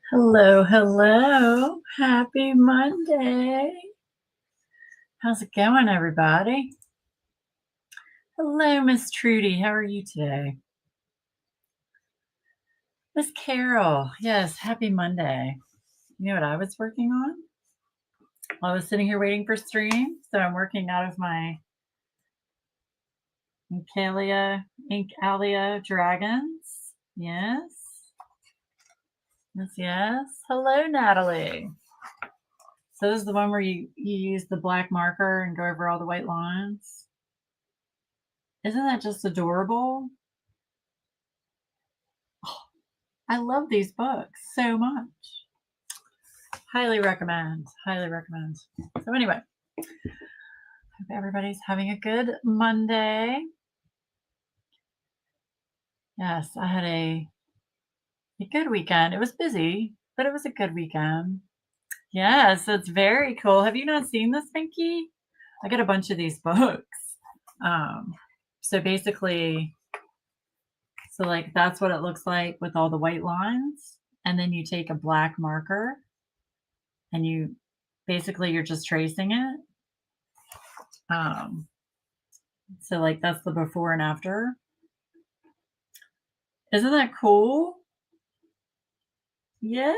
Hello, hello. Happy Monday. How's it going, everybody? Hello, Miss Trudy. How are you today? Miss Carol. Yes, happy Monday. You know what I was working on? I was sitting here waiting for stream, so I'm working out of my Incalia dragons. Yes. Yes. Hello, Natalie. So this is the one where you use the black marker and go over all the white lines. Isn't that just adorable? Oh, I love these books so much. Highly recommend. Highly recommend. So anyway, hope everybody's having a good Monday. Yes, I had a good weekend. It was busy, but it was a good weekend. Yes, it's very cool. Have you not seen this, Pinky? I got a bunch of these books. So basically, like that's what it looks like with all the white lines. And then you take a black marker and you're just tracing it. So like that's the before and after. Isn't that cool? Yes.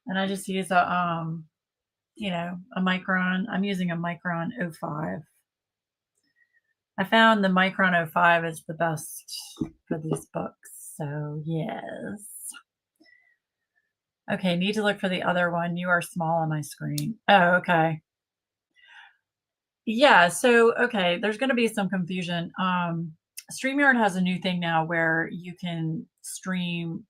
And I just use a micron. I'm using a micron 05. I found the micron 05 is the best for these books. So yes. Okay, need to look for the other one. You are small on my screen. Oh, okay. Yeah, so okay, there's going to be some confusion. StreamYard has a new thing now where you can stream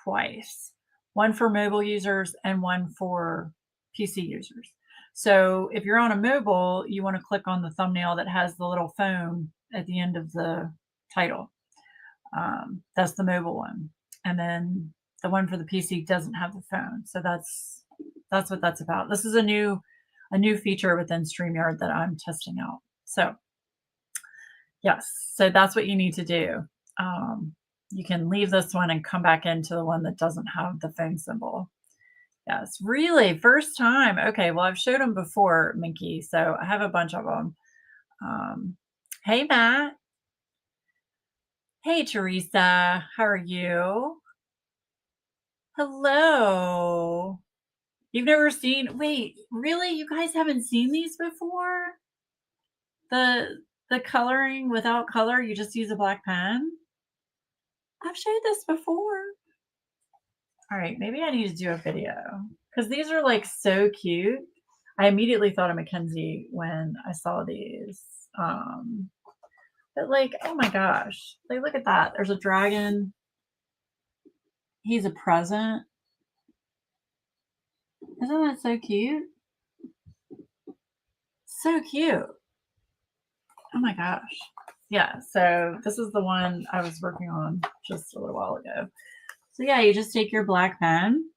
twice, one for mobile users and one for PC users. So if you're on a mobile, you want to click on the thumbnail that has the little phone at the end of the title. That's the mobile one. And then the one for the PC doesn't have the phone. So that's what that's about. This is a new feature within StreamYard that I'm testing out. So yes, so that's what you need to do. You can leave this one and come back into the one that doesn't have the phone symbol. Yes, really, first time. Okay, well, I've showed them before, Minky, so I have a bunch of them. Hey, Matt. Hey, Teresa. How are you? Hello. You've never seen, wait, really? You guys haven't seen these before? The coloring without color, you just use a black pen? I've showed this before. All right, maybe I need to do a video because these are like so cute. I immediately thought of Mackenzie when I saw these. But like, oh my gosh, like look at that. There's a dragon. He's a present. Isn't that so cute? So cute. Oh my gosh. Yeah, so this is the one I was working on just a little while ago. So yeah, you just take your black pen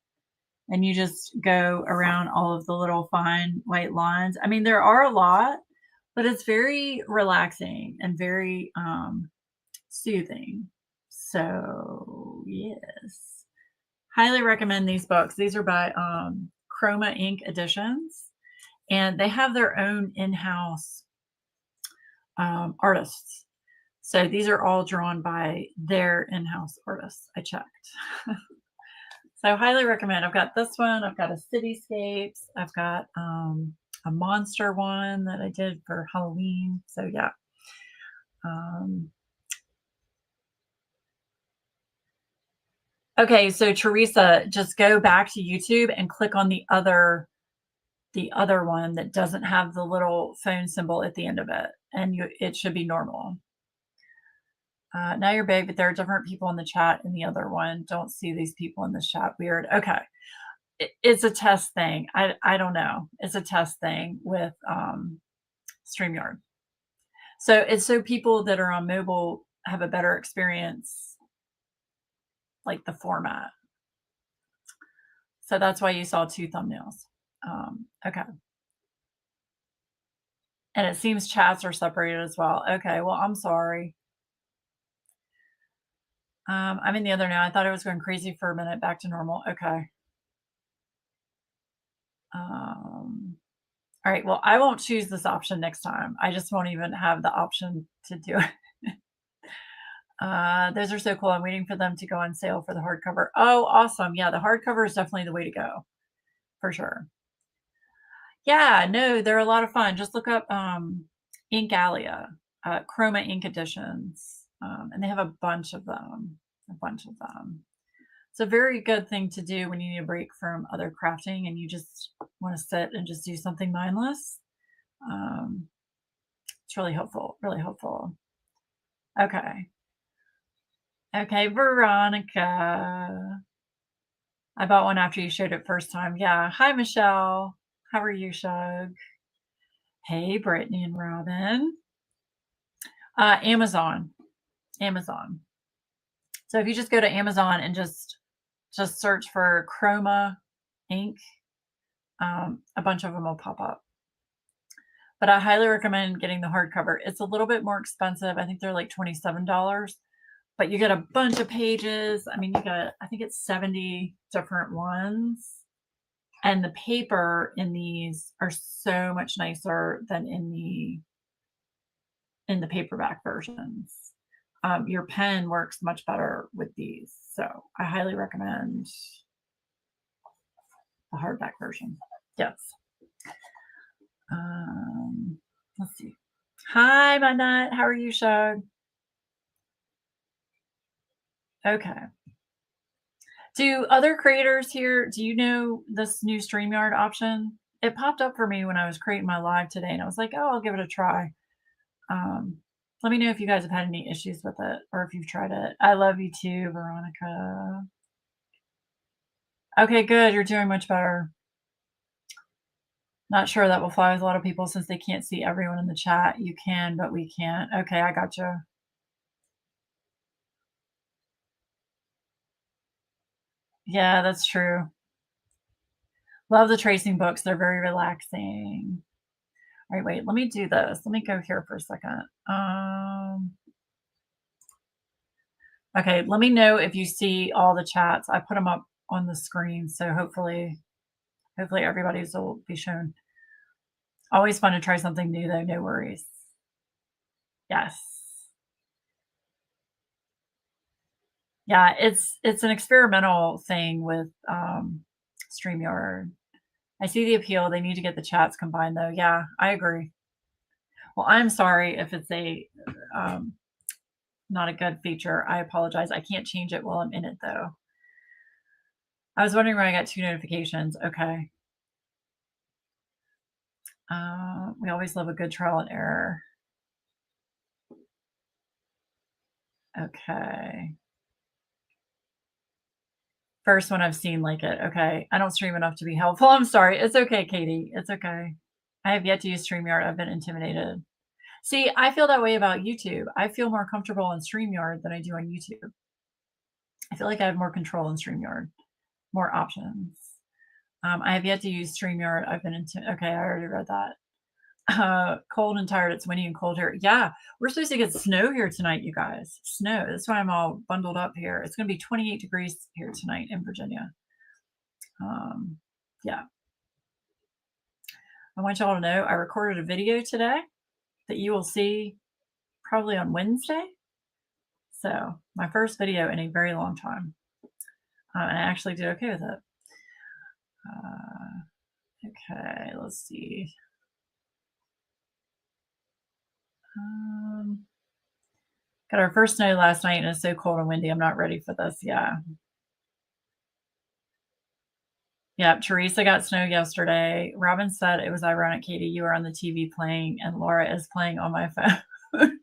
and you just go around all of the little fine white lines. I mean, there are a lot, but it's very relaxing and very soothing. So yes, highly recommend these books. These are by Chroma Ink Editions, and they have their own in-house artists. So these are all drawn by their in-house artists. I checked. So highly recommend. I've got this one. I've got a cityscapes. I've got a monster one that I did for Halloween. So yeah. Okay, so Teresa, just go back to YouTube and click on the other one that doesn't have the little phone symbol at the end of it, and it should be normal. Now you're big, but there are different people in the chat in the other one. Don't see these people in the chat. Weird. Okay. It's a test thing. I don't know. It's a test thing with StreamYard. So it's so people that are on mobile have a better experience, like the format. So that's why you saw two thumbnails. Okay. And it seems chats are separated as well. Okay, well, I'm sorry. I'm in the other now. I thought I was going crazy for a minute. Back to normal. Okay. All right. Well, I won't choose this option next time. I just won't even have the option to do it. Those are so cool. I'm waiting for them to go on sale for the hardcover. Oh, awesome. Yeah, the hardcover is definitely the way to go for sure. Yeah, no, they're a lot of fun. Just look up Inkalia, Chroma Ink editions, and they have a bunch of them. A bunch of them. It's a very good thing to do when you need a break from other crafting and you just want to sit and just do something mindless. It's really helpful. Really helpful. Okay. Okay, Veronica. I bought one after you showed it first time. Yeah. Hi, Michelle. How are you, Shug? Hey, Brittany and Robin. Amazon. Amazon. So if you just go to Amazon and just search for Chroma ink, a bunch of them will pop up. But I highly recommend getting the hardcover. It's a little bit more expensive. I think they're like $27, but you get a bunch of pages. I mean, you got, I think it's 70 different ones. And the paper in these are so much nicer than in the paperback versions. Your pen works much better with these. So I highly recommend the hardback version. Yes. Let's see. Hi, my nut. How are you, Shug? Okay. Do other creators here, do you know this new StreamYard option? It popped up for me when I was creating my live today, and I was like, oh, I'll give it a try. Let me know if you guys have had any issues with it or if you've tried it. I love you too, Veronica. Okay, good. You're doing much better. Not sure that will fly with a lot of people since they can't see everyone in the chat. You can, but we can't. Okay, I gotcha. Yeah, that's true. Love the tracing books. They're very relaxing. All right, wait, let me do this. Let me go here for a second. Okay, let me know if you see all the chats. I put them up on the screen, so hopefully everybody's will be shown. Always fun to try something new though, no worries. Yes. Yeah, it's an experimental thing with StreamYard. I see the appeal. They need to get the chats combined though. Yeah, I agree. Well, I'm sorry if it's a not a good feature. I apologize. I can't change it while I'm in it though. I was wondering why I got 2 notifications. Okay. We always love a good trial and error. Okay. First one I've seen like it. Okay. I don't stream enough to be helpful. I'm sorry. It's okay, Katie. It's okay. I have yet to use StreamYard. I've been intimidated. See, I feel that way about YouTube. I feel more comfortable on StreamYard than I do on YouTube. I feel like I have more control in StreamYard, more options. I have yet to use StreamYard. I've been okay, I already read that. Cold and tired. It's windy and cold here. Yeah, we're supposed to get snow here tonight, you guys. Snow. That's why I'm all bundled up here. It's going to be 28 degrees here tonight in Virginia. Yeah. I want y'all to know I recorded a video today that you will see probably on Wednesday. So my first video in a very long time. And I actually did okay with it. Okay, let's see. Got our first snow last night and it's so cold and windy. I'm not ready for this. Yeah. Yeah, Teresa got snow yesterday. Robin said it was ironic, Katie, you were on the TV playing and Laura is playing on my phone.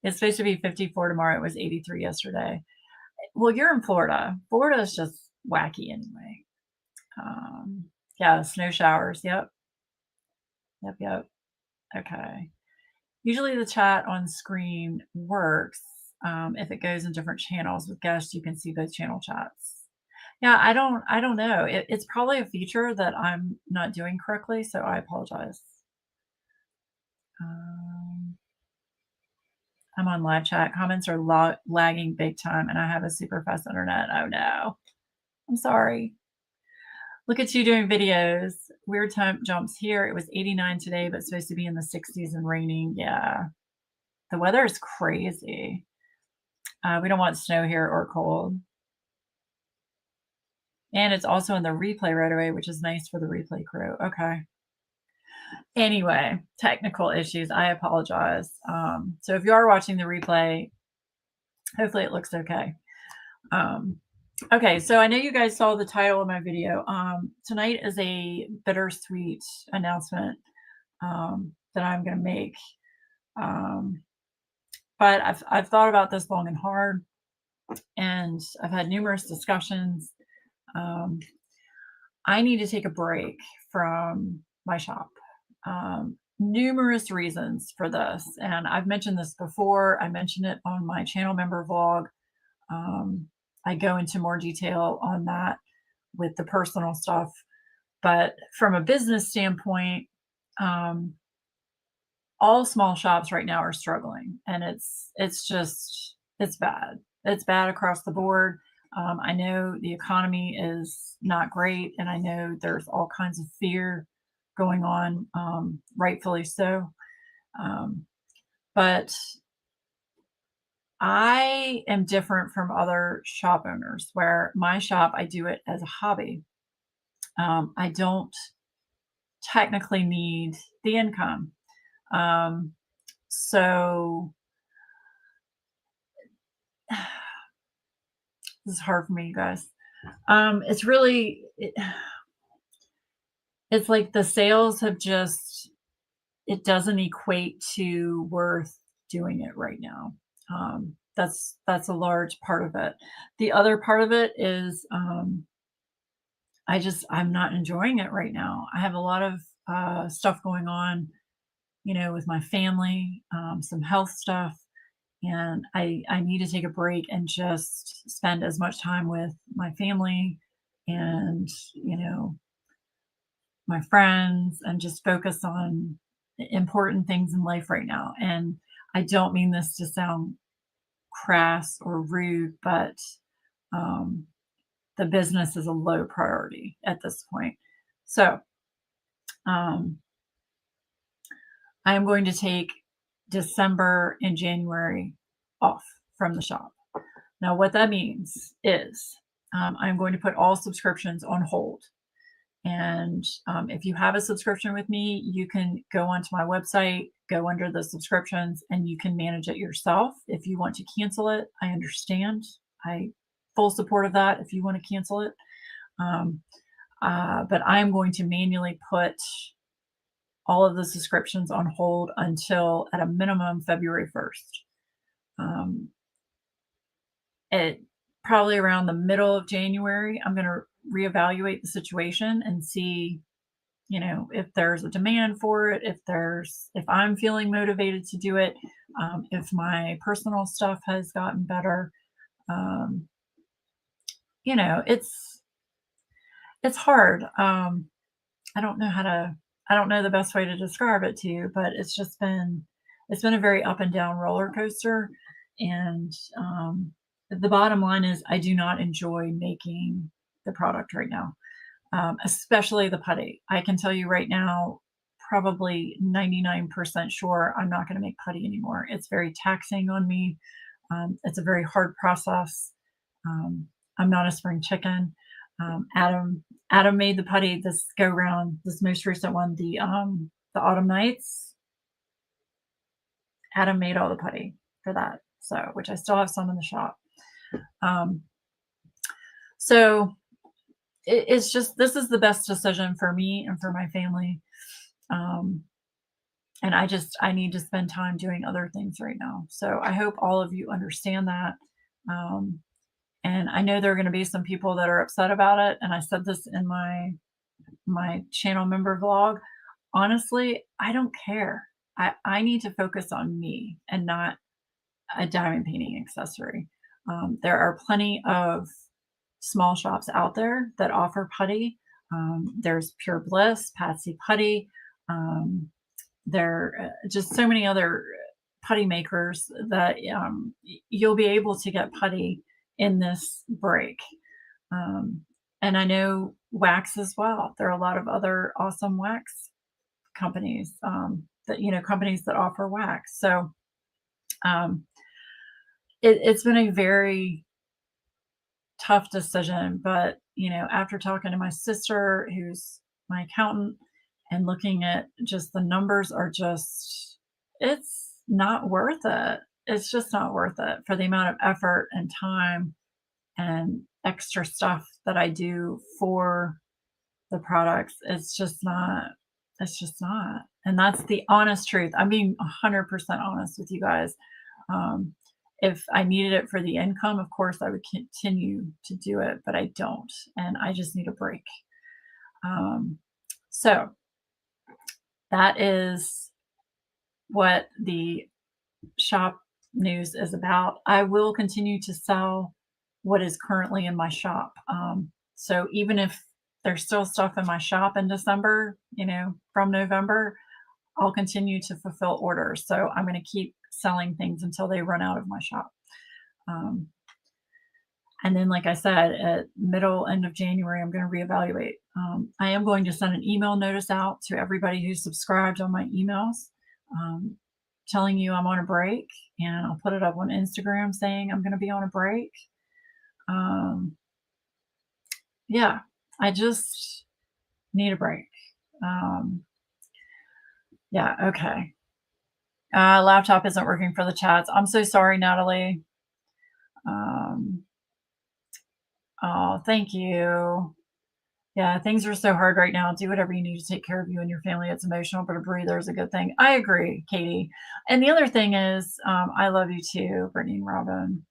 It's supposed to be 54 tomorrow. It was 83 yesterday. Well, you're in Florida. Florida is just wacky anyway. Yeah, snow showers. Yep. Okay. Usually the chat on screen works. If it goes in different channels with guests, you can see both channel chats. Yeah, I don't know. It's probably a feature that I'm not doing correctly, so I apologize. I'm on live chat. Comments are lagging big time, and I have a super fast internet. Oh no. I'm sorry. Look at you doing videos. Weird time jumps here. It was 89 today, but supposed to be in the 60s and raining. Yeah. The weather is crazy. We don't want snow here or cold. And it's also in the replay right away, which is nice for the replay crew. Okay. Anyway, technical issues. I apologize. So if you are watching the replay, hopefully it looks okay. Okay, so I know you guys saw the title of my video. Tonight is a bittersweet announcement that I'm going to make. But I've thought about this long and hard, and I've had numerous discussions. I need to take a break from my shop. Numerous reasons for this, and I've mentioned this before. I mentioned it on my channel member vlog. I go into more detail on that with the personal stuff, but from a business standpoint, all small shops right now are struggling, and it's bad. It's bad across the board. I know the economy is not great, and I know there's all kinds of fear going on, rightfully so. But I am different from other shop owners where my shop, I do it as a hobby. I don't technically need the income. So this is hard for me, you guys. It's really, it's like the sales have just, it doesn't equate to worth doing it right now. That's a large part of it. The other part of it is, I'm not enjoying it right now. I have a lot of stuff going on, with my family, some health stuff, and I need to take a break and just spend as much time with my family and, my friends, and just focus on important things in life right now. And I don't mean this to sound crass or rude, but the business is a low priority at this point. So I am going to take December and January off from the shop. Now, what that means is I'm going to put all subscriptions on hold. And if you have a subscription with me, you can go onto my website, go under the subscriptions, and you can manage it yourself. If you want to cancel it, I understand. I full support of that if you want to cancel it. But I'm going to manually put all of the subscriptions on hold until at a minimum February 1st. At probably around the middle of January, I'm going to reevaluate the situation and see, if there's a demand for it, if I'm feeling motivated to do it, if my personal stuff has gotten better. It's hard. I don't know the best way to describe it to you, but it's been a very up and down roller coaster. And the bottom line is I do not enjoy making the product right now, especially the putty. I can tell you right now, probably 99% sure I'm not going to make putty anymore. It's very taxing on me. It's a very hard process. I'm not a spring chicken. Adam made the putty this go round, this most recent one, the Autumn Nights. Adam made all the putty for that, so which I still have some in the shop. So it's just, this is the best decision for me and for my family. And I need to spend time doing other things right now. So I hope all of you understand that. And I know there are going to be some people that are upset about it. And I said this in my channel member vlog. Honestly, I don't care. I need to focus on me and not a diamond painting accessory. There are plenty of small shops out there that offer putty. There's Pure Bliss, Patsy Putty. There are just so many other putty makers that you'll be able to get putty in this break. Um, and I know wax as well. There are a lot of other awesome wax companies that companies that offer wax. So um, it's been a very tough decision, but after talking to my sister, who's my accountant, and looking at just the numbers are just, it's not worth it. It's just not worth it for the amount of effort and time and extra stuff that I do for the products. It's just not. And that's the honest truth. I'm being 100% honest with you guys. Um, if I needed it for the income, of course, I would continue to do it, but I don't. And I just need a break. So that is what the shop news is about. I will continue to sell what is currently in my shop. So even if there's still stuff in my shop in December, from November, I'll continue to fulfill orders. So I'm going to keep selling things until they run out of my shop. And then, like I said, at end of January, I'm going to reevaluate. I am going to send an email notice out to everybody who's subscribed on my emails, telling you I'm on a break, and I'll put it up on Instagram saying I'm going to be on a break. Yeah, I just need a break. Yeah, okay. Laptop isn't working for the chats. I'm so sorry, Natalie. Oh, thank you. Yeah, things are so hard right now. Do whatever you need to take care of you and your family. It's emotional, but a breather is a good thing. I agree, Katie. And the other thing is, I love you too, Brittany and Robin.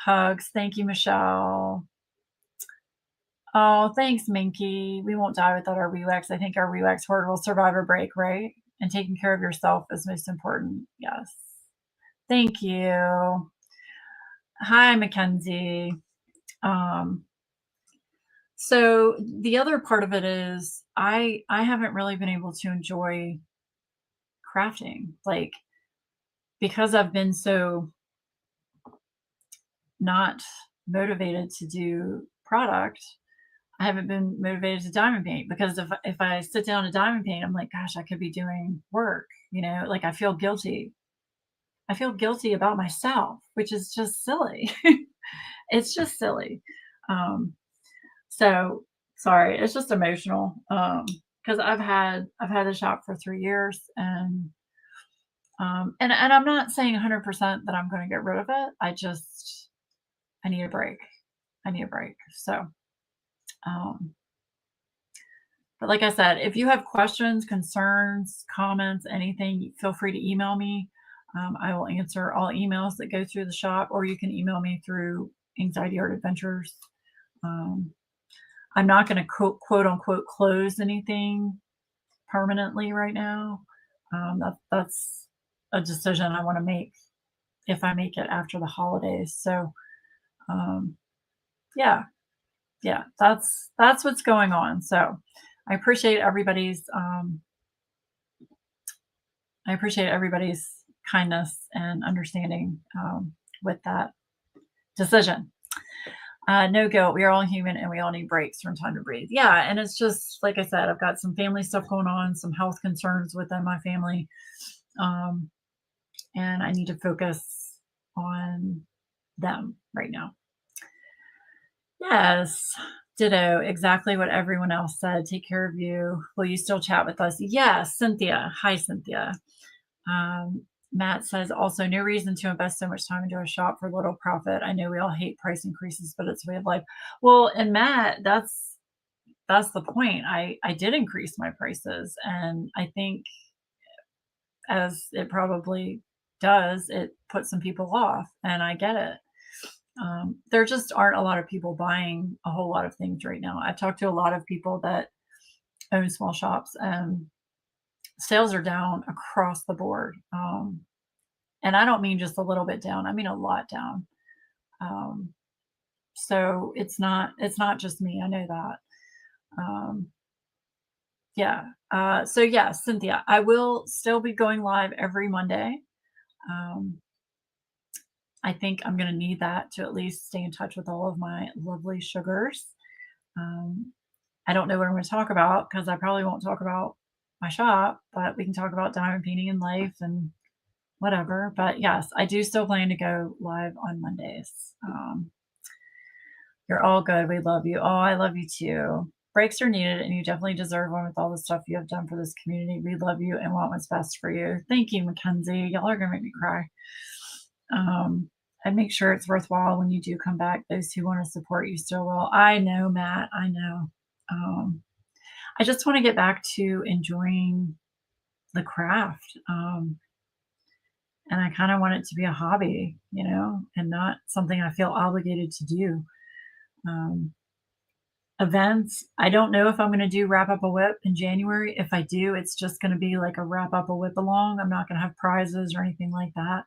Hugs. Thank you, Michelle. Oh, thanks, Minky. We won't die without our WeeWax. I think our WeeWax horde will survive a break, right? And taking care of yourself is most important. Yes. Thank you. Hi, Mackenzie. So the other part of it is I haven't really been able to enjoy crafting, like, because I've been so not motivated to do product. I haven't been motivated to diamond paint, because if I sit down to diamond paint, I'm like, gosh, I could be doing work, like I feel guilty. I feel guilty about myself, which is just silly. It's just silly. So sorry, it's just emotional. Because I've had the shop for 3 years, and I'm not saying 100% that I'm going to get rid of it. I need a break. I need a break. So, but like I said, if you have questions, concerns, comments, anything, feel free to email me. I will answer all emails that go through the shop, or you can email me through Anxiety Art Adventures. I'm not going to quote unquote close anything permanently right now. That's a decision I want to make if I make it after the holidays. So, yeah, that's what's going on. So I appreciate everybody's kindness and understanding with that decision. No guilt. We are all human, and we all need breaks from time to breathe. Yeah, and it's just like I said, I've got some family stuff going on, some health concerns within my family, and I need to focus on them right now. Yes, ditto. Exactly what everyone else said. Take care of you. Will you still chat with us? Yes, Cynthia. Hi, Cynthia. Matt says, also, no reason to invest so much time into a shop for little profit. I know we all hate price increases, but it's a way of life. Well, and Matt, that's the point. I did increase my prices, and I think, as it probably does, it puts some people off, and I get it. There just aren't a lot of people buying a whole lot of things right now. I've talked to a lot of people that own small shops, and sales are down across the board. And I don't mean just a little bit down. I mean a lot down. So it's not just me. I know that. Yeah. So yeah, Cynthia, I will still be going live every Monday. Um, I think I'm going to need that to at least stay in touch with all of my lovely sugars. Um, I don't know what I'm going to talk about because I probably won't talk about my shop, but we can talk about diamond painting and life and whatever. But yes, I do still plan to go live on Mondays. You're all good. We love you. Oh, I love you too. Breaks are needed, and you definitely deserve one with all the stuff you have done for this community. We love you and want what's best for you. Thank you, Mackenzie. Y'all are going to make me cry. And make sure it's worthwhile when you do come back. Those who want to support you still will. I know, Matt. I know. I just want to get back to enjoying the craft. And I kind of want it to be a hobby, and not something I feel obligated to do. Um, Events, I don't know if I'm going to do wrap up a whip in January. If I do, it's just going to be like a wrap up a whip along. I'm not going to have prizes or anything like that.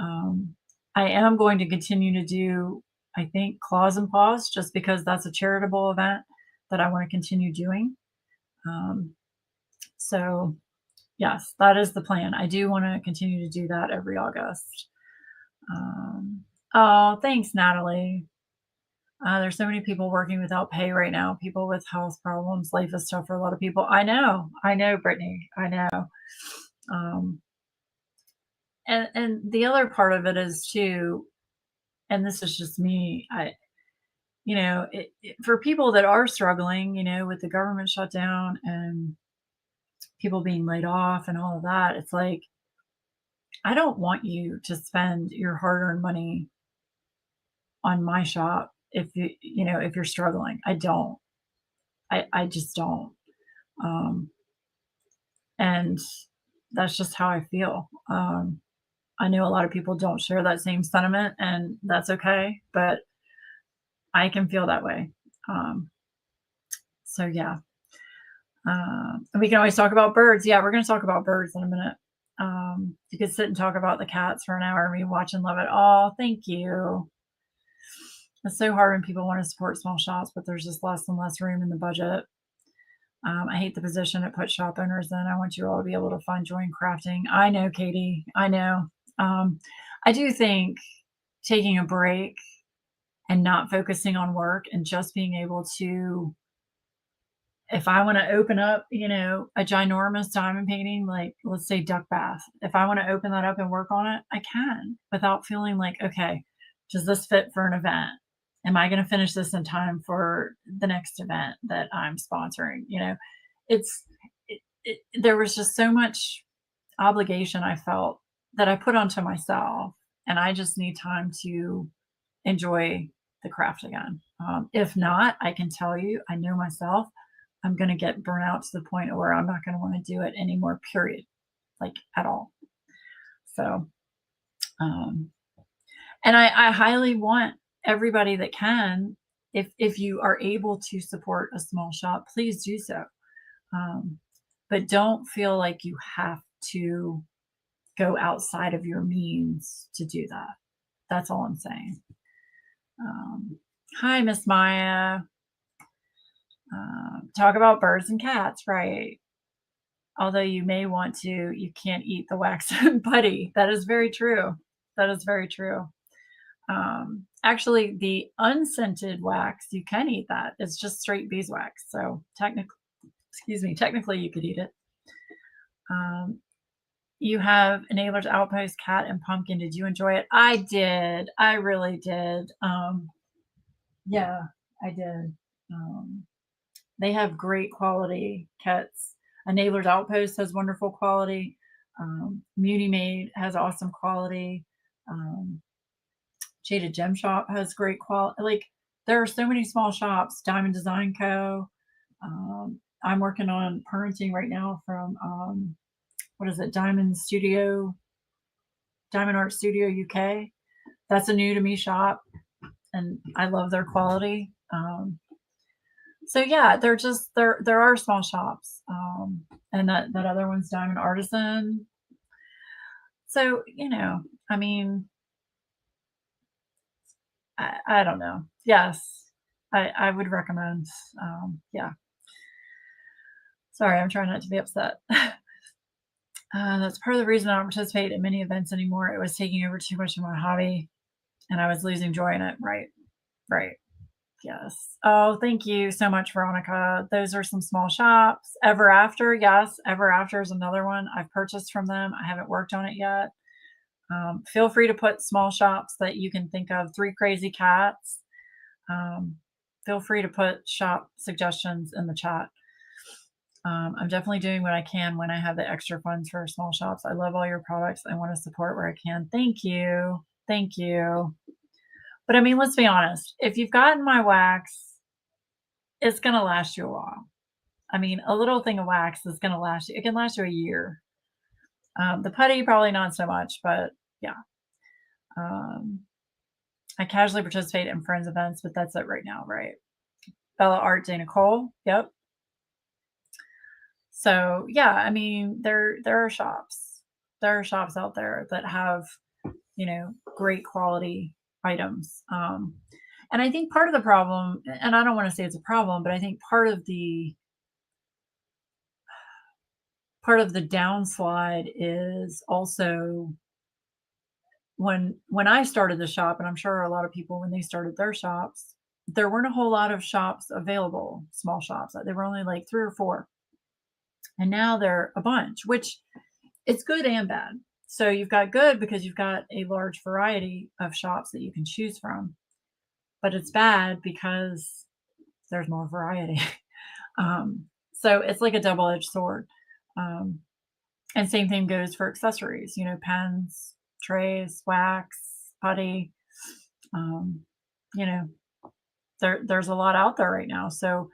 Um, I am going to continue to do, I think, Claws and Paws, just because that's a charitable event that I want to continue doing. So yes, that is the plan. I do want to continue to do that every August. Oh, thanks, Natalie. There's so many people working without pay right now. People with health problems. Life is tough for a lot of people. I know, Brittany. I know. And the other part of it is too, and this is just me. For people that are struggling, with the government shutdown and people being laid off and all of that, it's like, I don't want you to spend your hard-earned money on my shop if you're struggling. I don't. I just don't. And that's just how I feel. I know a lot of people don't share that same sentiment, and that's okay, but I can feel that way. So yeah. And we can always talk about birds. Yeah, we're going to talk about birds in a minute. You could sit and talk about the cats for an hour and we watch and love it. Oh, thank you. It's so hard when people want to support small shops, but there's just less and less room in the budget. I hate the position it puts shop owners in. I want you all to be able to find joy in crafting. I know, Katie. I know. I do think taking a break and not focusing on work and just being able to, if I want to open up, a ginormous diamond painting, like let's say duck bath, if I want to open that up and work on it, I can without feeling like, okay, does this fit for an event? Am I going to finish this in time for the next event that I'm sponsoring? There was just so much obligation I felt that I put onto myself, and I just need time to enjoy the craft again. If not, I can tell you, I know myself, I'm going to get burnt out to the point where I'm not going to want to do it anymore, period, like at all. So, and I highly want everybody that can, if you are able to support a small shop, please do so. But don't feel like you have to go outside of your means to do that. That's all I'm saying. Hi, Miss Maya. Talk about birds and cats, right? Although you may want to, you can't eat the wax putty. That is very true. That is very true. Actually, the unscented wax, you can eat that. It's just straight beeswax. So technically you could eat it. You have Enabler's Outpost, Cat, and Pumpkin. Did you enjoy it? I did. I really did. Yeah, I did. They have great quality kits. Enabler's Outpost has wonderful quality. Muni Made has awesome quality. Jaded Gem Shop has great quality. Like, there are so many small shops. Diamond Design Co. I'm working on parenting right now from what is it? Diamond Art Studio UK. That's a new to me shop, and I love their quality. So yeah, there are small shops, and that other one's Diamond Artisan. So I mean, I don't know. Yes, I would recommend. Yeah. Sorry, I'm trying not to be upset. That's part of the reason I don't participate in many events anymore. It was taking over too much of my hobby and I was losing joy in it. Right. Right. Yes. Oh, thank you so much, Veronica. Those are some small shops. Ever After, yes. Ever After is another one I've purchased from them. I haven't worked on it yet. Feel free to put small shops that you can think of. Three Crazy Cats. Um, Feel free to put shop suggestions in the chat. I'm definitely doing what I can when I have the extra funds for small shops. I love all your products. I want to support where I can. Thank you. Thank you. But I mean, let's be honest. If you've gotten my wax, it's going to last you a while. I mean, a little thing of wax is going to last you. It can last you a year. The putty, probably not so much, but yeah. I casually participate in friends events, but that's it right now, right? Bella Art, Dana Cole. Yep. So yeah, I mean, there are shops. There are shops out there that have, great quality items. And I think part of the problem, and I don't want to say it's a problem, but I think part of the downslide is also when I started the shop, and I'm sure a lot of people when they started their shops, there weren't a whole lot of shops available, small shops. There were only like 3 or 4. And now there are a bunch, which it's good and bad. So you've got good because you've got a large variety of shops that you can choose from. But it's bad because there's more variety. So it's like a double-edged sword. And same thing goes for accessories, pens, trays, wax, putty. You know, there's a lot out there right now. So,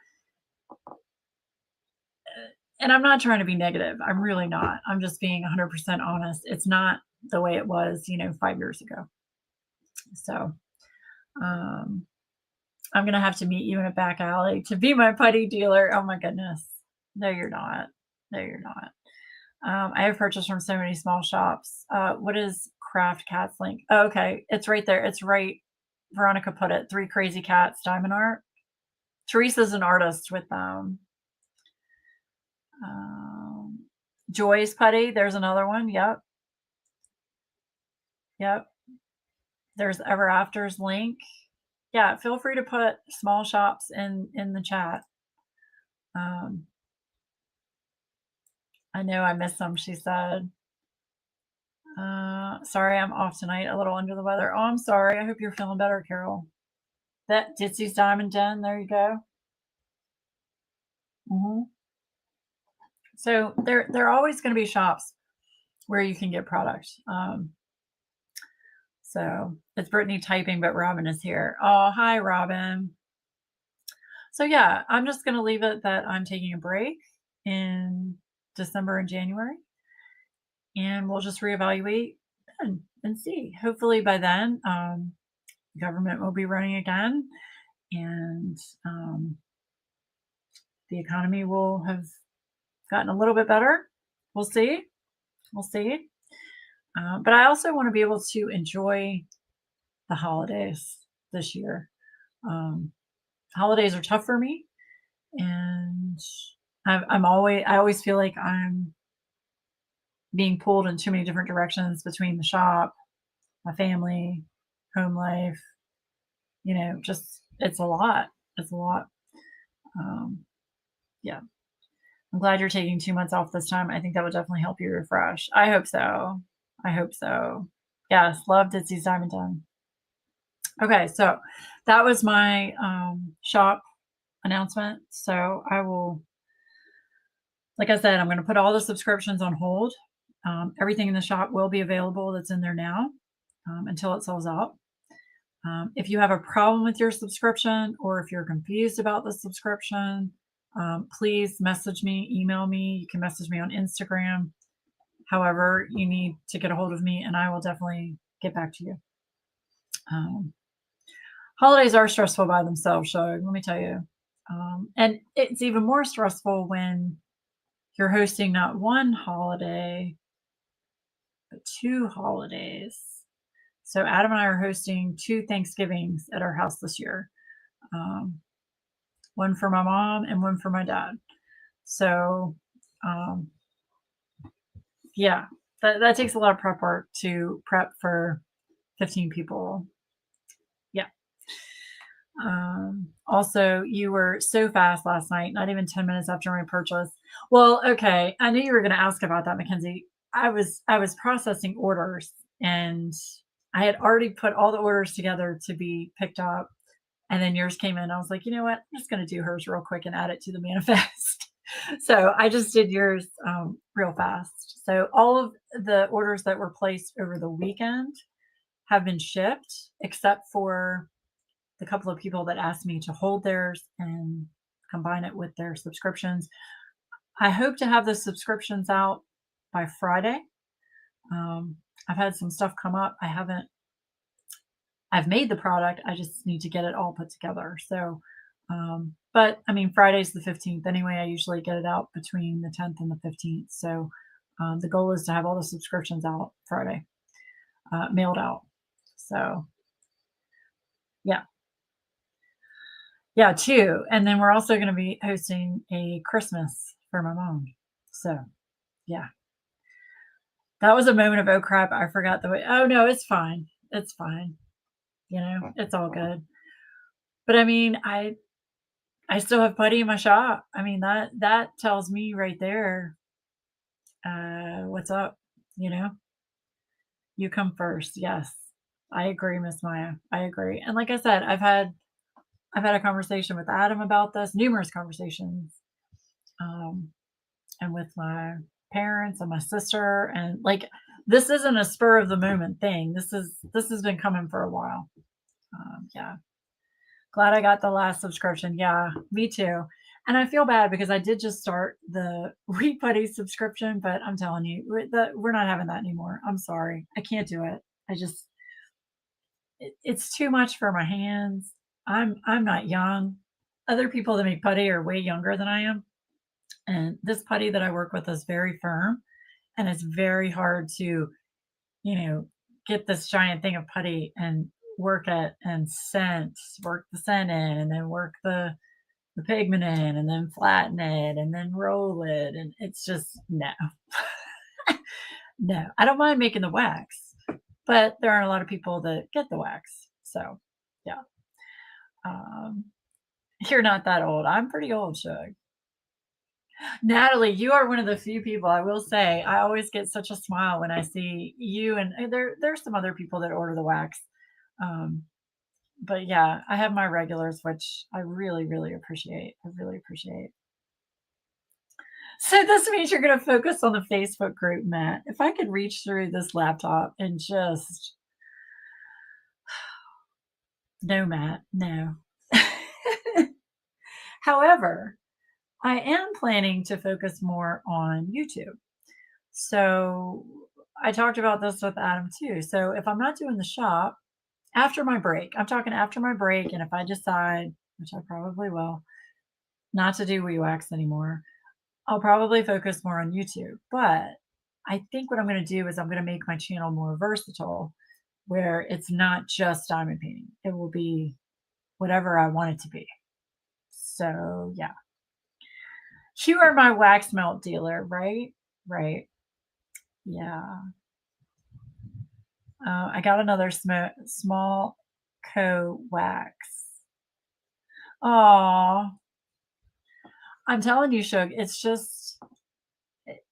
and I'm not trying to be negative. I'm really not. I'm just being 100% honest. It's not the way it was, 5 years ago. So, I'm gonna have to meet you in a back alley to be my putty dealer. Oh my goodness. No, you're not. No, you're not. I have purchased from so many small shops. What is Craft Cats link? Oh, okay, it's right there. It's right. Veronica put it. Three Crazy Cats diamond art. Teresa's an artist with Joy's putty. There's another one. Yep. Yep. There's Ever After's link. Yeah, feel free to put small shops in the chat. I know I missed some, she said. Sorry, I'm off tonight, a little under the weather. Oh, I'm sorry. I hope you're feeling better, Carol. That Ditsy's Diamond Den, there you go. So there are always going to be shops where you can get product. So it's Brittany typing, but Robin is here. Oh, hi, Robin. So yeah, I'm just going to leave it that I'm taking a break in December and January, and we'll just reevaluate and see. Hopefully by then, government will be running again, and the economy will have gotten a little bit better. We'll see. We'll see. But I also want to be able to enjoy the holidays this year. Holidays are tough for me, and I always feel like I'm being pulled in too many different directions between the shop, my family, home life. Just it's a lot. It's a lot. Yeah. I'm glad you're taking 2 months off this time. I think that would definitely help you refresh. I hope so. I hope so. Yes, love Ditsy's Diamond Den. Okay, so that was my shop announcement. So I will, like I said, I'm going to put all the subscriptions on hold. Everything in the shop will be available that's in there now until it sells out. If you have a problem with your subscription, or if you're confused about the subscription, please message me, email me. You can message me on Instagram. However, you need to get a hold of me, and I will definitely get back to you. Holidays are stressful by themselves, so let me tell you. And it's even more stressful when you're hosting not one holiday, but 2 holidays. So Adam and I are hosting 2 Thanksgivings at our house this year. One for my mom and one for my dad. So, um, yeah, that takes a lot of prep work to prep for 15 people. Yeah. Also, you were so fast last night, not even 10 minutes after my purchase. Well, okay. I knew you were going to ask about that, Mackenzie. I was processing orders and I had already put all the orders together to be picked up. And then yours came in. I was like, you know what? I'm just going to do hers real quick and add it to the manifest. So I just did yours real fast. So all of the orders that were placed over the weekend have been shipped, except for the couple of people that asked me to hold theirs and combine it with their subscriptions. I hope to have the subscriptions out by Friday. I've had some stuff come up. I've made the product. I just need to get it all put together. So, but I mean, Friday's the 15th anyway. I usually get it out between the 10th and the 15th. So, the goal is to have all the subscriptions out Friday, mailed out. So, yeah. Yeah, 2, and then we're also gonna be hosting a Christmas for my mom. So, yeah. That was a moment of, "Oh, crap, I forgot the way." Oh, no, it's fine. It's fine. It's all good. But, I mean, I still have putty in my shop. I mean, that tells me right there, what's up, you know? You come first. Yes. I agree, Miss Maya. I agree. And like I said, I've had a conversation with Adam about this, numerous conversations. Um, and with my parents and my sister, and like this isn't a spur of the moment thing. This has been coming for a while. Yeah, glad I got the last subscription. Yeah, me too. And I feel bad because I did just start the Wheat Putty subscription, but I'm telling you, we're not having that anymore. I'm sorry, I can't do it. I just it's too much for my hands. I'm not young. Other people that make putty are way younger than I am, and this putty that I work with is very firm, and it's very hard to, you know, get this giant thing of putty and work it and work the scent in, and then work the pigment in, and then flatten it, and then roll it, and it's just no. No, I don't mind making the wax, but there aren't a lot of people that get the wax. So, yeah. Um, you're not that old. I'm pretty old, Shug. Natalie, you are one of the few people I will say I always get such a smile when I see you, and there's some other people that order the wax. Um, but yeah, I have my regulars, which I really, really appreciate. I really appreciate. So this means you're going to focus on the Facebook group, Matt. If I could reach through this laptop and just no, Matt, no. However, I am planning to focus more on YouTube. So I talked about this with Adam too. So if I'm not doing the shop after my break, I'm talking after my break, and if I decide, which I probably will, not to do WeeWax anymore, I'll probably focus more on YouTube. But I think what I'm going to do is I'm going to make my channel more versatile, where it's not just diamond painting. It will be whatever I want it to be. So yeah, you are my wax melt dealer, right? Right. Yeah. I got another small co wax. Oh, I'm telling you, Shug, it's just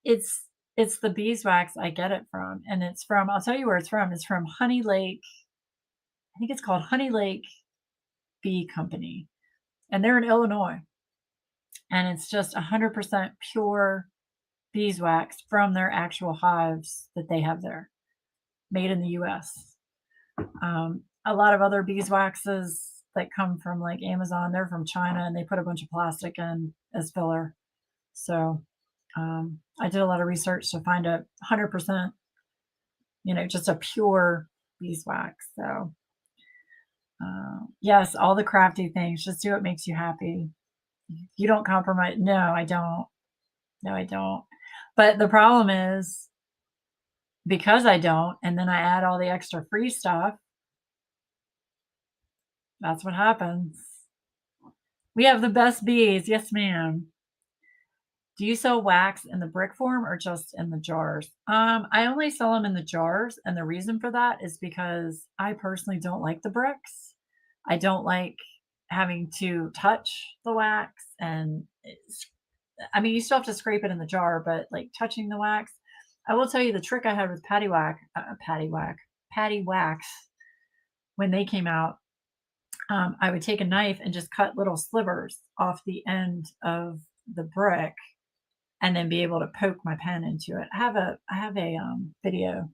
it's it's the beeswax I get it from, and it's from. I'll tell you where it's from. It's from Honey Lake. I think it's called Honey Lake Bee Company, and they're in Illinois, and it's just 100% pure beeswax from their actual hives that they have there, made in the U.S. A lot of other beeswaxes that come from like Amazon, they're from China, and they put a bunch of plastic in as filler. So I did a lot of research to find a 100%, just a pure beeswax. So yes, all the crafty things, just do what makes you happy. You don't compromise. No, I don't. No, I don't. But the problem is because I don't, and then I add all the extra free stuff, that's what happens. We have the best bees. Yes, ma'am. Do you sell wax in the brick form or just in the jars? I only sell them in the jars, and the reason for that is because I personally don't like the bricks. I don't like having to touch the wax, and I mean, you still have to scrape it in the jar, but like touching the wax. I will tell you the trick I had with patty wax when they came out. I would take a knife and just cut little slivers off the end of the brick and then be able to poke my pen into it. I have a video.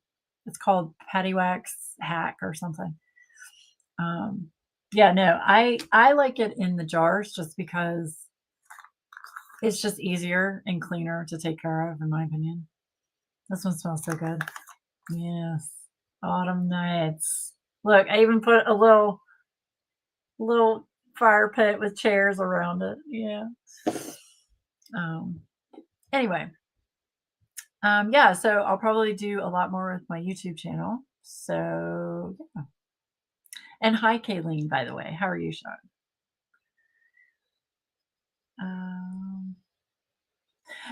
It's called Patty Wax Hack or something. Um, yeah, no, I like it in the jars just because it's just easier and cleaner to take care of, in my opinion. This one smells so good. Yes, autumn nights. Look, I even put a little fire pit with chairs around it. Yeah. Um, anyway, yeah, so I'll probably do a lot more with my YouTube channel. So, yeah. And hi, Kayleen, by the way. How are you, Sean?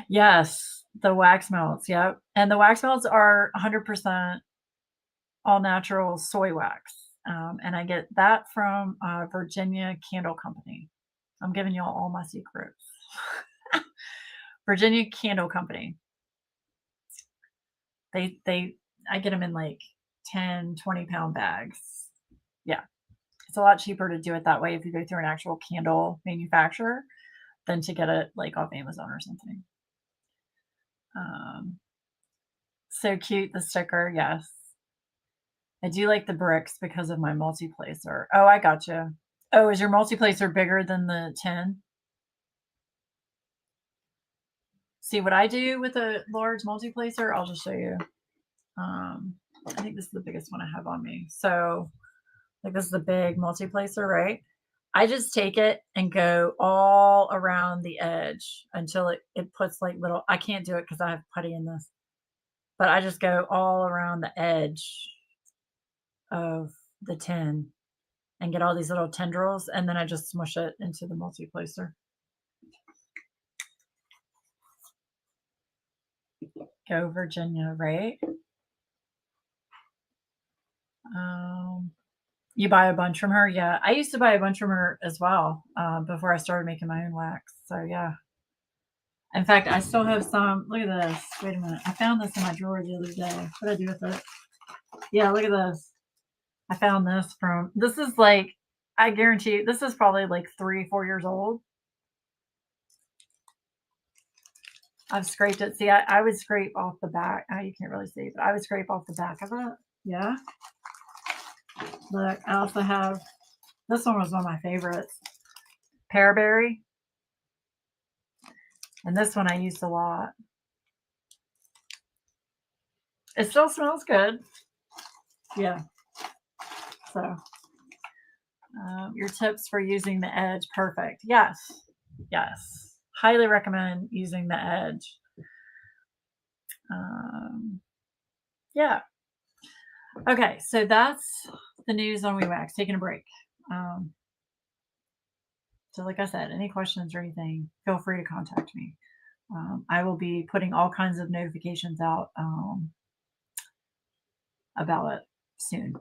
Yes, the wax melts. Yep. And the wax melts are 100% all natural soy wax. And I get that from Virginia Candle Company. I'm giving y'all all my secrets. Virginia Candle Company. I get them in like 10, 20-pound bags. Yeah. It's a lot cheaper to do it that way if you go through an actual candle manufacturer than to get it like off Amazon or something. So cute, the sticker. Yes. I do like the bricks because of my multi-placer. Oh, I gotcha. Oh, is your multi-placer bigger than the tin? See what I do with a large multi-placer? I'll just show you. I think this is the biggest one I have on me. So, like, this is the big multi-placer, right? I just take it and go all around the edge until it puts like little, I can't do it because I have putty in this, but I just go all around the edge of the tin and get all these little tendrils, and then I just smush it into the multi-placer. Go Virginia, right? You buy a bunch from her? Yeah, I used to buy a bunch from her as well before I started making my own wax. So yeah. In fact, I still have some. Look at this. Wait a minute. I found this in my drawer the other day. What did I do with it? Yeah, look at this. I found this from, this is like, I guarantee you, this is probably like 3, 4 years old. I've scraped it. See, I would scrape off the back. Oh, you can't really see, but I would scrape off the back of it. Yeah. Look, I also have, this one was one of my favorites. Pearberry. And this one I used a lot. It still smells good. Yeah. So, your tips for using the edge. Perfect. Yes. Yes. Highly recommend using the edge. Yeah. Okay. So that's the news on WeeWax. Taking a break. So like I said, any questions or anything, feel free to contact me. I will be putting all kinds of notifications out about it soon.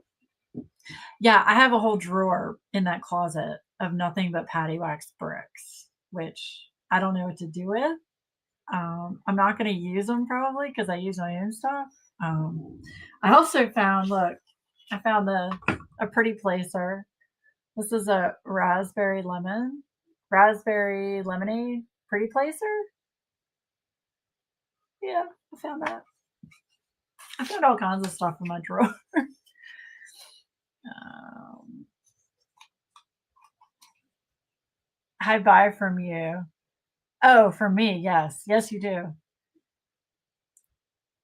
Yeah, I have a whole drawer in that closet of nothing but patty wax bricks, which I don't know what to do with. I'm not going to use them probably because I use my own stuff. I also found, look, I found a pretty placer. This is a raspberry lemonade pretty placer. Yeah, I found that. I found all kinds of stuff in my drawer. I buy from you. Oh, from me, yes. Yes, you do.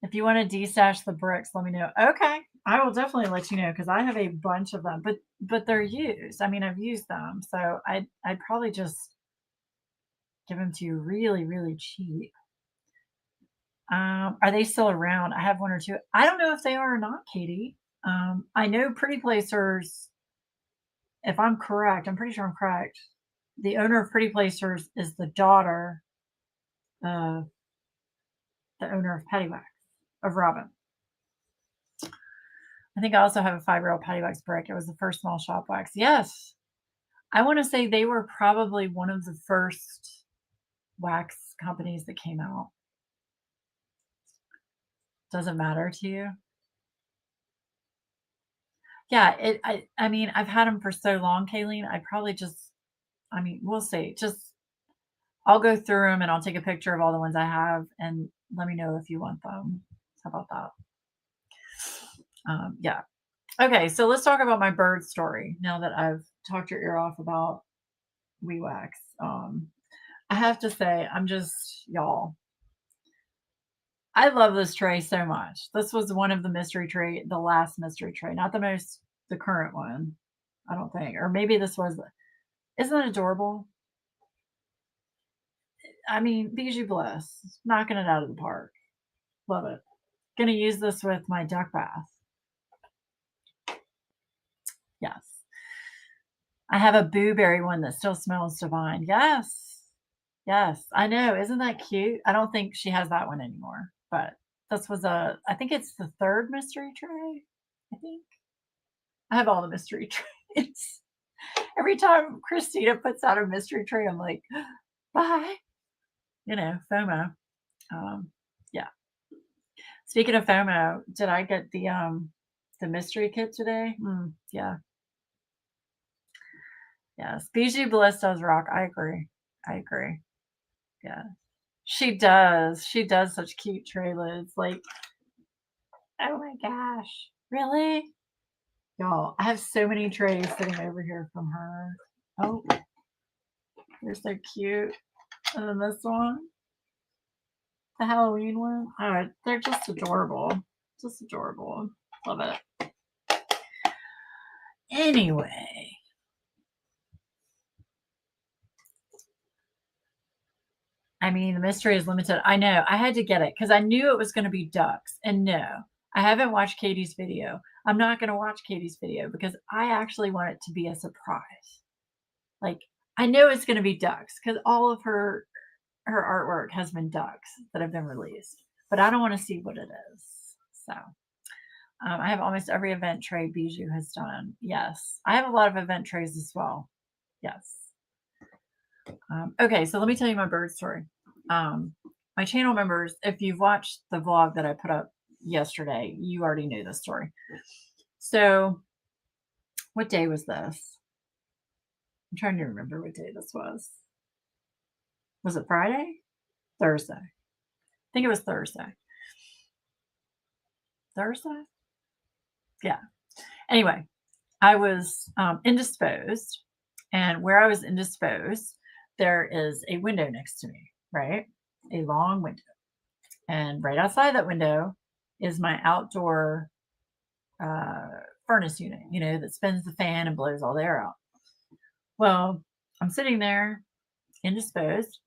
If you want to destash the bricks, let me know. Okay, I will definitely let you know because I have a bunch of them, but they're used. I mean, I've used them, so I'd probably just give them to you really, really cheap. Are they still around? I have one or two. I don't know if they are or not, Katie. I know Pretty Placers, if I'm correct, I'm pretty sure I'm correct. The owner of Pretty Placers is the daughter uh, the owner of Patty Wax, of Robin. I think I also have a 5-year-old Patty Wax brick. It was the first small shop wax. Yes. I want to say they were probably one of the first wax companies that came out. Doesn't matter to you? Yeah, I mean, I've had them for so long, Kayleen. I probably just, I mean, we'll see. Just, I'll go through them and I'll take a picture of all the ones I have and let me know if you want them. How about that? Yeah. Okay, so let's talk about my bird story now that I've talked your ear off about WeeWax. I have to say, I'm just, y'all, I love this tray so much. This was one of the mystery tray, the last mystery tray, not the current one, I don't think. Or maybe this was, isn't it adorable? I mean, Bijou Bliss, knocking it out of the park. Love it. Gonna use this with my duck bath. Yes. I have a blueberry one that still smells divine. Yes. Yes. I know. Isn't that cute? I don't think she has that one anymore, but this was I think it's the third mystery tray. I think. I have all the mystery trays. Every time Christina puts out a mystery tray, I'm like, bye. FOMO. Yeah. Speaking of FOMO, did I get the mystery kit today? Yeah. Yes. Bijou Bliss does rock. I agree. Yeah. She does. She does such cute tray lids. Like, oh my gosh. Really? Y'all, I have so many trays sitting over here from her. Oh, they're so cute. And then this one, the Halloween one. Oh, they're just adorable. Just adorable. Love it. Anyway. I mean, the mystery is limited. I know. I had to get it because I knew it was going to be ducks. And no, I haven't watched Katie's video. I'm not going to watch Katie's video because I actually want it to be a surprise. Like, I know it's going to be ducks because all of her artwork has been ducks that have been released, but I don't want to see what it is. So I have almost every event tray Bijou has done. Yes, I have a lot of event trays as well. Yes. Okay, so let me tell you my bird story. My channel members, if you've watched the vlog that I put up yesterday, you already knew this story. So what day was this? I'm trying to remember what day this was. Was it Friday? Thursday. I think it was Thursday. Thursday? Yeah. Anyway, I was indisposed. And where I was indisposed, there is a window next to me, right? A long window. And right outside that window is my outdoor furnace unit, that spins the fan and blows all the air out. Well, I'm sitting there indisposed,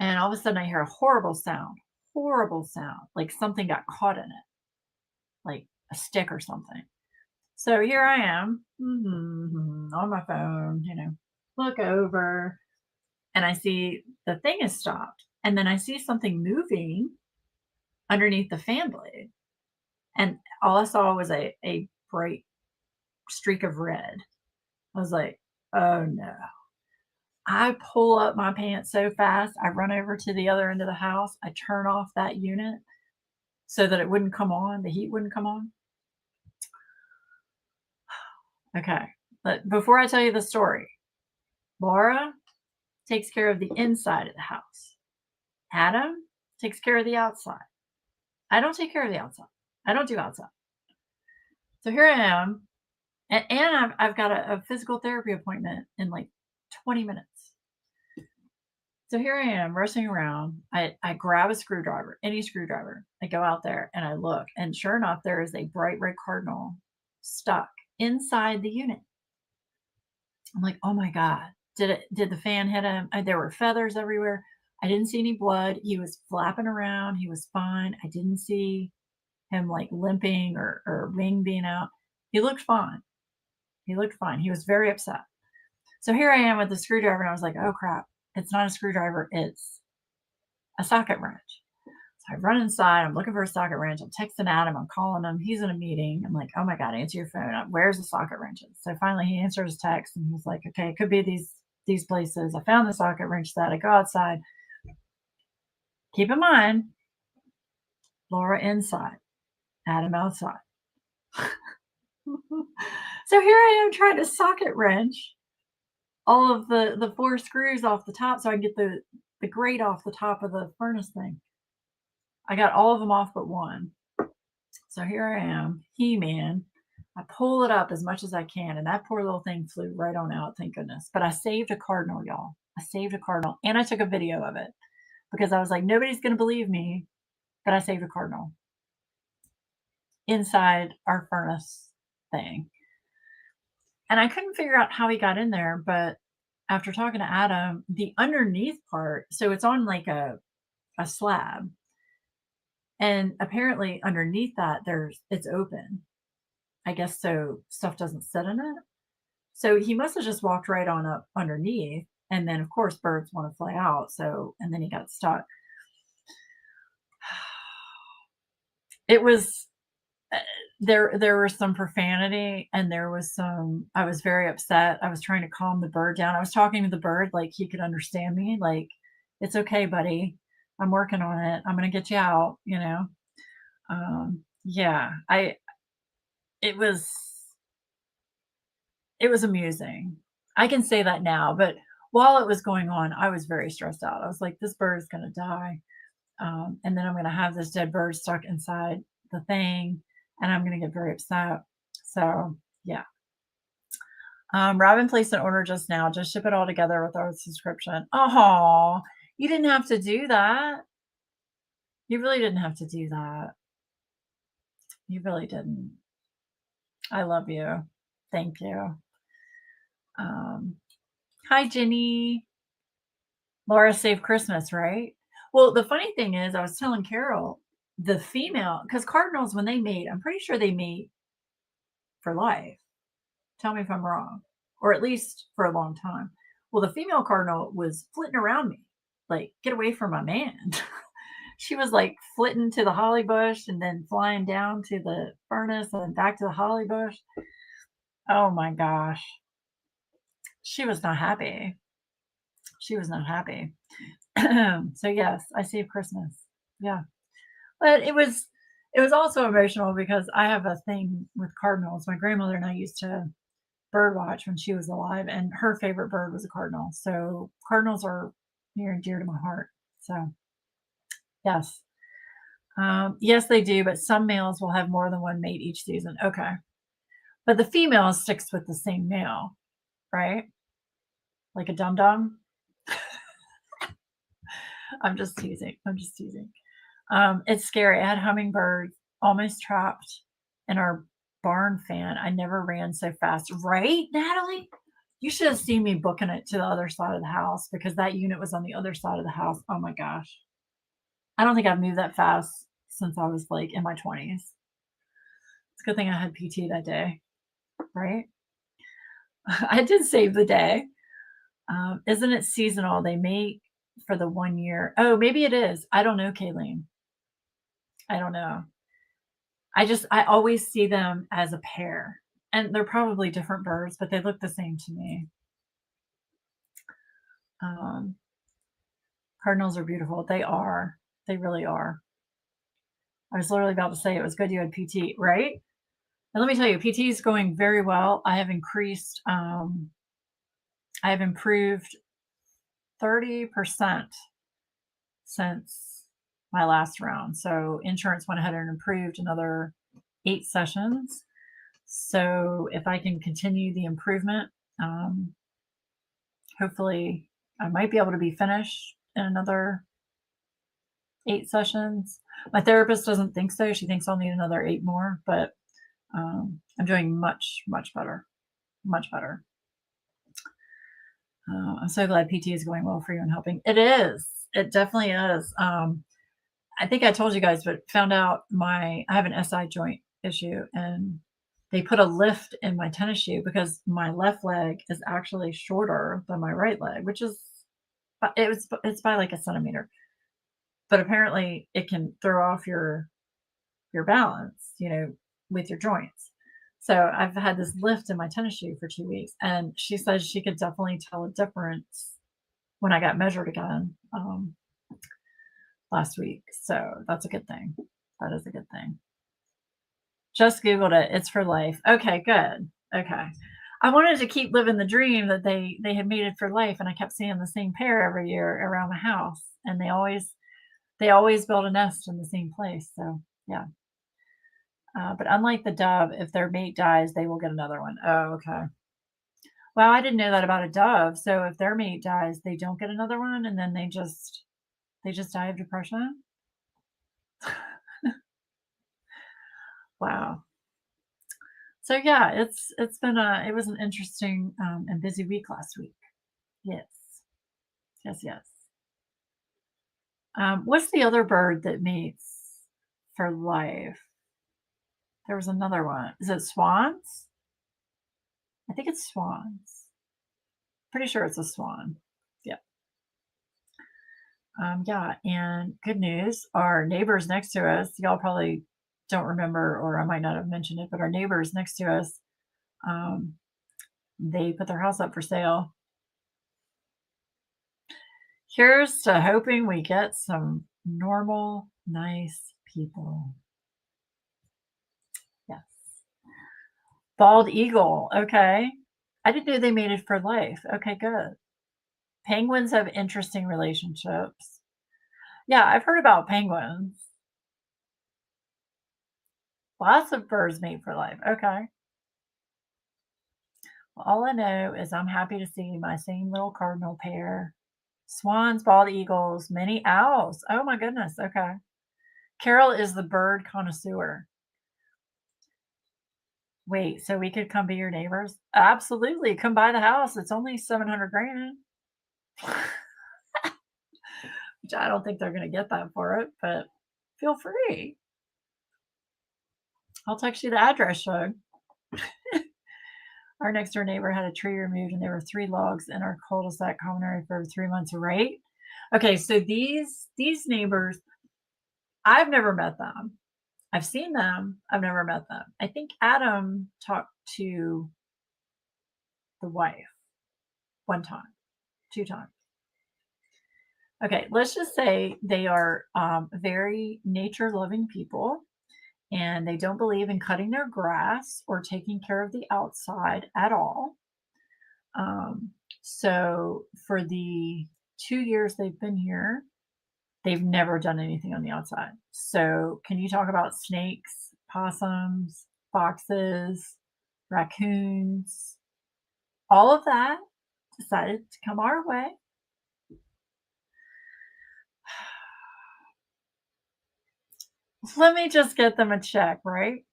and all of a sudden I hear a horrible sound, like something got caught in it, like a stick or something. So here I am on my phone, look over, and I see the thing is stopped. And then I see something moving underneath the fan blade. And all I saw was a bright streak of red. I was like, oh no. I pull up my pants so fast. I run over to the other end of the house. I turn off that unit so that it wouldn't come on. The heat wouldn't come on. Okay. But before I tell you the story, Laura takes care of the inside of the house. Adam takes care of the outside. I don't take care of the outside. I don't do outside. So here I am. And I've got a physical therapy appointment in like 20 minutes. So here I am rushing around. I grab a screwdriver, any screwdriver. I go out there and I look. And sure enough, there is a bright red cardinal stuck inside the unit. I'm like, oh my God. Did the fan hit him? There were feathers everywhere. I didn't see any blood. He was flapping around. He was fine. I didn't see him like limping or wing being out. He looked fine. He was very upset. So here I am with the screwdriver, and I was like, oh crap, it's not a screwdriver. It's a socket wrench. So I run inside. I'm looking for a socket wrench. I'm texting Adam. I'm calling him. He's in a meeting. I'm like, oh my God, answer your phone. Where's the socket wrenches? So finally he answers his text and he's like, okay, it could be these places. I found the socket wrench set. I go outside. Keep in mind, Laura inside, Adam outside. So here I am trying to socket wrench all of the 4 screws off the top so I can get the grate off the top of the furnace thing. I got all of them off but one. So here I am, He-Man. I pull it up as much as I can, and that poor little thing flew right on out, thank goodness. But I saved a cardinal, y'all. I saved a cardinal, and I took a video of it because I was like, nobody's going to believe me, but I saved a cardinal inside our furnace thing. And I couldn't figure out how he got in there, but after talking to Adam, the underneath part, so it's on like a slab. And apparently underneath that, it's open. I guess so stuff doesn't sit in it. So he must have just walked right on up underneath. And then, of course, birds want to fly out. So, and then he got stuck. It was, there was some profanity and there was some, I was very upset. I was trying to calm the bird down. I was talking to the bird like he could understand me. Like, it's okay, buddy. I'm working on it. I'm going to get you out, you know? Yeah, it was amusing. I can say that now, but while it was going on, I was very stressed out. I was like, this bird is going to die. And then I'm going to have this dead bird stuck inside the thing and I'm going to get very upset. So yeah. Robin placed an order just now. Just ship it all together with our subscription. Oh, you didn't have to do that. You really didn't have to do that. You really didn't. I love you. Thank you. Hi, Jenny. Laura saved Christmas, right? Well, the funny thing is, I was telling Carol, the female, because cardinals, when they mate, I'm pretty sure they mate for life. Tell me if I'm wrong, or at least for a long time. Well, the female cardinal was flitting around me, like, get away from my man. She was like flitting to the holly bush and then flying down to the furnace and then back to the holly bush. Oh my gosh. She was not happy. She was not happy. So yes, I saved Christmas. Yeah. But it was also emotional because I have a thing with cardinals. My grandmother and I used to bird watch when she was alive, and her favorite bird was a cardinal. So cardinals are near and dear to my heart. So yes. Yes, they do, but some males will have more than one mate each season. Okay. But the female sticks with the same male, right? Like a dum-dum. I'm just teasing. It's scary. I had hummingbirds almost trapped in our barn fan. I never ran so fast. Right, Natalie? You should have seen me booking it to the other side of the house because that unit was on the other side of the house. Oh my gosh. I don't think I've moved that fast since I was like in my 20s. It's a good thing I had PT that day, right? I did save the day. Isn't it seasonal? They make for the 1 year. Oh, maybe it is. I don't know, Kayleen. I don't know. I always see them as a pair. And they're probably different birds, but they look the same to me. Cardinals are beautiful. They are. They really are. I was literally about to say it was good you had PT, right? And let me tell you, PT is going very well. I have increased, I have improved 30% since my last round. So insurance went ahead and improved another 8 sessions. So if I can continue the improvement, hopefully I might be able to be finished in another 8 sessions. My therapist doesn't think so. She thinks I'll need another 8 more, but I'm doing much, much better. Much better. I'm so glad PT is going well for you and helping. It is. It definitely is. I think I told you guys, but found out I have an SI joint issue, and they put a lift in my tennis shoe because my left leg is actually shorter than my right leg, which is it's by like a centimeter. but apparently it can throw off your balance, with your joints. So I've had this lift in my tennis shoe for 2 weeks, and she says she could definitely tell a difference when I got measured again, last week. So that's a good thing. That is a good thing. Just Googled it. It's for life. Okay, good. Okay. I wanted to keep living the dream that they had made it for life, and I kept seeing the same pair every year around the house, and they always build a nest in the same place. So yeah. But unlike the dove, if their mate dies, they will get another one. Oh, okay. Well, I didn't know that about a dove. So if their mate dies, they don't get another one, and then they just die of depression. Wow. So yeah, it was an interesting and busy week last week. Yes, yes, yes. What's the other bird that mates for life? There was another one. Is it swans? I think it's swans. Pretty sure it's a swan. Yeah. Yeah, and good news, our neighbors next to us, y'all probably don't remember, or I might not have mentioned it, but our neighbors next to us, um, they put their house up for sale. Here's to hoping we get some normal, nice people. Yes. Bald eagle. Okay. I didn't know they made it for life. Okay, good. Penguins have interesting relationships. Yeah, I've heard about penguins. Lots of birds mate for life. Okay. Well, all I know is I'm happy to see my same little cardinal pair. Swans, bald eagles, many owls. Oh my goodness. Okay. Carol is the bird connoisseur. Wait, so we could come be your neighbors? Absolutely. Come buy the house. It's only 700 grand. Which I don't think they're going to get that for it, but feel free. I'll text you the address, Shug. Our next door neighbor had a tree removed, and there were 3 logs in our cul-de-sac common area for 3 months, right? Okay, so these neighbors, I've never met them. I've seen them. I've never met them. I think Adam talked to the wife one time, 2 times. Okay, let's just say they are very nature loving people, and they don't believe in cutting their grass or taking care of the outside at all. Um, so for the 2 years they've been here, they've never done anything on the outside. So can you talk about snakes, possums, foxes, raccoons, all of that decided to come our way. Let me just get them a check, right?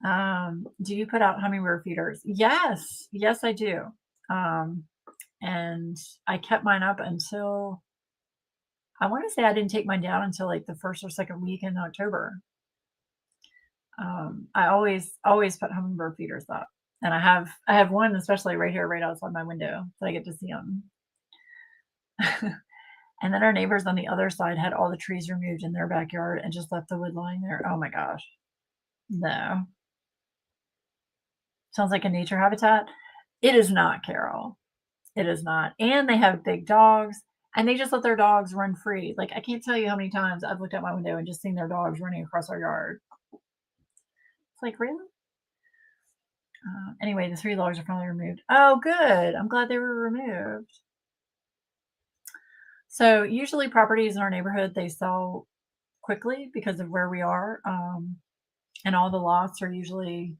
Do you put out hummingbird feeders? Yes, yes, I do. Um, and I kept mine up until I want to say I didn't take mine down until like the first or second week in October. I always put hummingbird feeders up, and I have one especially right here, right outside my window, so I get to see them. And then our neighbors on the other side had all the trees removed in their backyard and just left the wood lying there. Oh my gosh, no. Sounds like a nature habitat. It is not, Carol. It is not. And they have big dogs, and they just let their dogs run free. Like, I can't tell you how many times I've looked out my window and just seen their dogs running across our yard. It's like, really? Anyway, the 3 logs are finally removed. Oh, good. I'm glad they were removed. So usually properties in our neighborhood, they sell quickly because of where we are. And all the lots are usually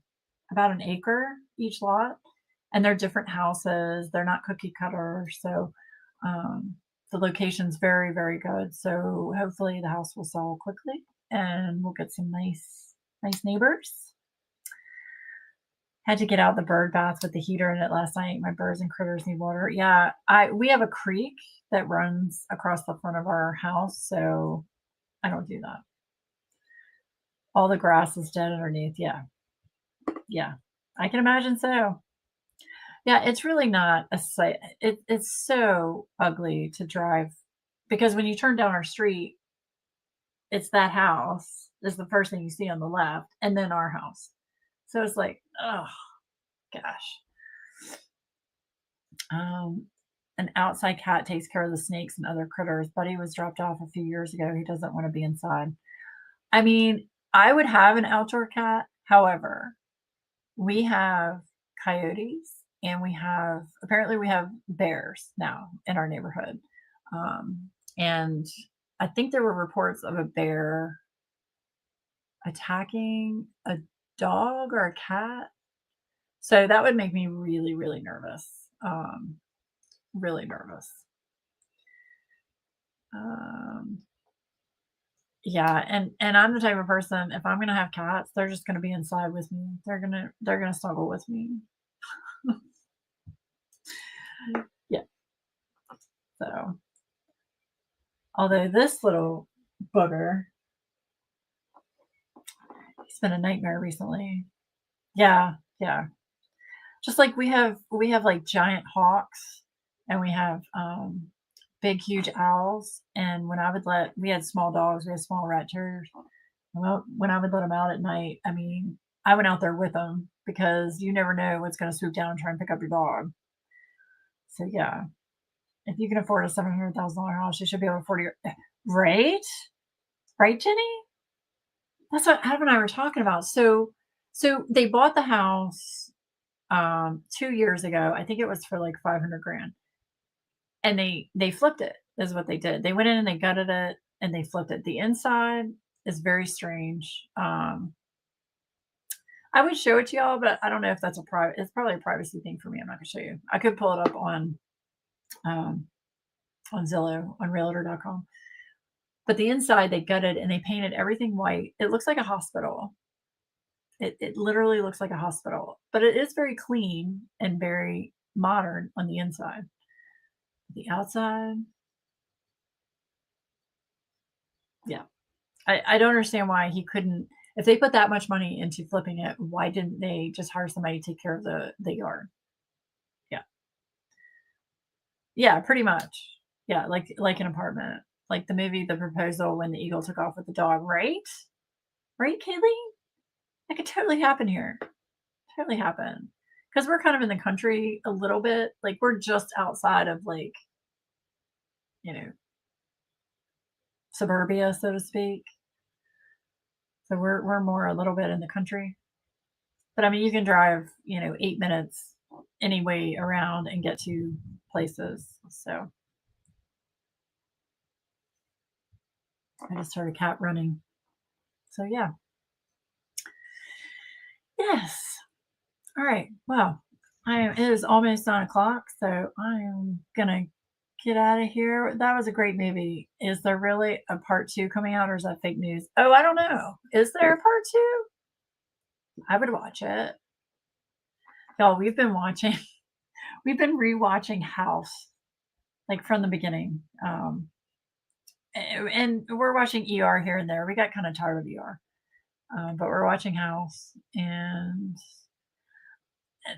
about an acre each lot, and they're different houses. They're not cookie cutter. So the location's very, very good. So hopefully the house will sell quickly and we'll get some nice neighbors. Had to get out the bird bath with the heater in it last night. My birds and critters need water. Yeah, we have a creek that runs across the front of our house, so I don't do that. All the grass is dead underneath. Yeah. Yeah. I can imagine so. Yeah, it's really not a sight. It's so ugly to drive because when you turn down our street, it's that house is the first thing you see on the left, and then our house. So it's like, oh gosh. An outside cat takes care of the snakes and other critters. Buddy was dropped off a few years ago. He doesn't want to be inside. I mean, I would have an outdoor cat. However, we have coyotes and apparently we have bears now in our neighborhood. And I think there were reports of a bear attacking a dog or a cat. So that would make me really, really nervous. Really nervous. Yeah, and I'm the type of person, if I'm gonna have cats, they're just gonna be inside with me. They're gonna snuggle with me. Yeah. So, although this little booger, he's been a nightmare recently. Yeah, yeah. Just like we have like giant hawks and we have big huge owls, and we had small dogs, we had small rat terriers. Well, when I would let them out at night, I mean, I went out there with them because you never know what's going to swoop down and try and pick up your dog. So yeah, if you can afford a $700,000 house, you should be able to afford your right, right, Jenny. That's what Adam and I were talking about. So they bought the house 2 years ago. I think it was for like 500 grand, and they flipped it. Is what they did. They went in and they gutted it and they flipped it. The inside is very strange. I would show it to y'all, but I don't know if that's it's probably a privacy thing for me. I'm not gonna show you. I could pull it up on Zillow, on realtor.com. But the inside they gutted and they painted everything white. It looks like a hospital. It literally looks like a hospital, but it is very clean and very modern on the inside. The outside, yeah. I don't understand why he couldn't. If they put that much money into flipping it, why didn't they just hire somebody to take care of the yard? Yeah. Yeah, pretty much. Yeah, like an apartment. Like the movie The Proposal when the eagle took off with the dog, right? Right, Kaylee? That could totally happen here. Totally happen. Because we're kind of in the country a little bit. Like we're just outside of like, you know, suburbia, so to speak. So we're more a little bit in the country. But I mean, you can drive, 8 minutes any way around and get to places. So I just heard a cat running. So yeah. Yes. All right. Well, it is almost 9 o'clock, so I am gonna get out of here. That was a great movie. Is there really a part 2 coming out, or is that fake news? Oh, I don't know. Is there a part 2? I would watch it. Y'all, we've been rewatching House, like from the beginning. And we're watching ER here and there. We got kind of tired of ER, but we're watching House, and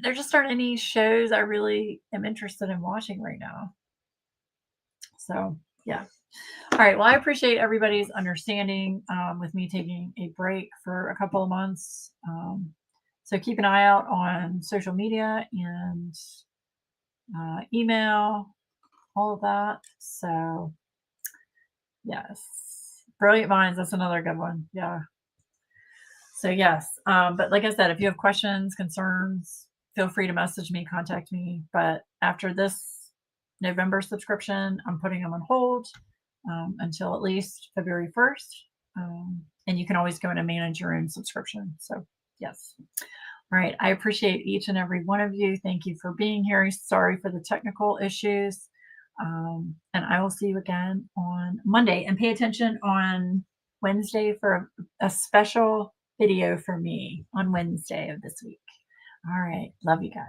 there just aren't any shows I really am interested in watching right now. So yeah. All right. Well, I appreciate everybody's understanding with me taking a break for a couple of months. So keep an eye out on social media and email, all of that. So yes, Brilliant Minds. That's another good one. Yeah. So yes, but like I said, if you have questions, concerns, feel free to message me, contact me. But after this November subscription, I'm putting them on hold until at least February 1st. And you can always go in and manage your own subscription. So yes. All right. I appreciate each and every one of you. Thank you for being here. Sorry for the technical issues. And I will see you again on Monday. And pay attention on Wednesday for a special video for me on Wednesday of this week. All right. Love you guys.